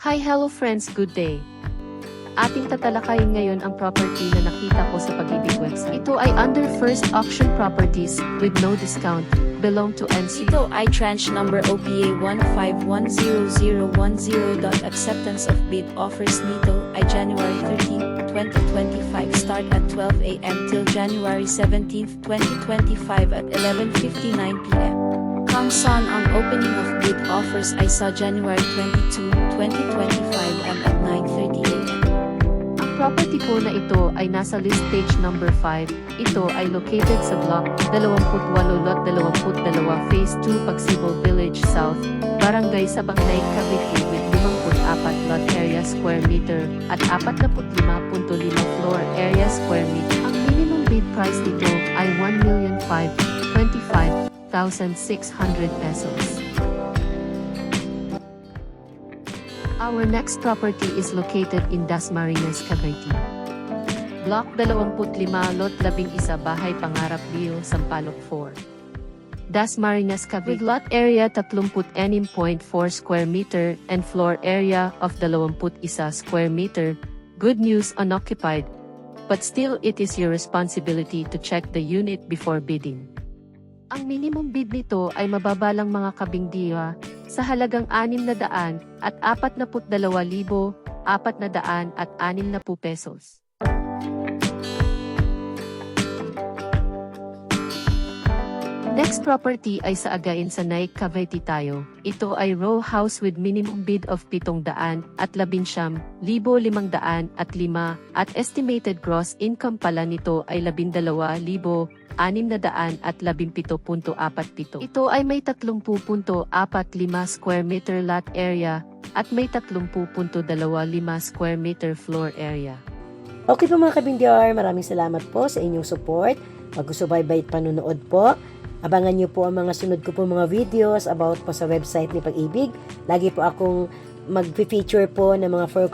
Hi, hello friends, good day. Ating tatalakayin ngayon ang property na nakita ko sa Pag-ibig website. Ito ay under first auction properties with no discount, belong to NC. Ito ay tranche number OPA 1510010. Acceptance of bid offers nito ay January 13, 2025 start at 12 a.m. till January 17, 2025 at 11:59 p.m. Kang Son ang opening of bid offers ay sa January 22, 2025 and at 9:30 a.m. Ang property po na ito ay nasa list stage number 5. Ito ay located sa Block 28 Lot 22 Phase 2 Pagsibo Village South, Barangay Sabangnay, Cavite with 54 lot area square meter at 45.5 floor area square meter. Ang minimum bid price nito ay 1,525,600 pesos. Our next property is located in Dasmariñas, Cavite. Block 25, Lot 11, Bahay Pangarap View, Sampaloc 4. Dasmariñas, Cavite. With lot area 36.4 square meter and floor area of 21 square meter. Good news, unoccupied. But still it is your responsibility to check the unit before bidding. Ang minimum bid nito ay mababa lang mga kabingdiwa sa halagang 600 at 42,460 pesos. Next property ay sa Again sa Naik, Cavite tayo. Ito ay row house with minimum bid of 700 at 11,505 at estimated gross income pala nito ay 12,617.47. Ito ay may 30.45 square meter lot area at may 30.25 square meter floor area. Okay po mga kabindyar, maraming salamat po sa inyong support. Pag-subaybay at panunood po. Abangan niyo po ang mga sunod ko po mga videos about po sa website ni Pag-ibig. Lagi po akong mag-feature po ng mga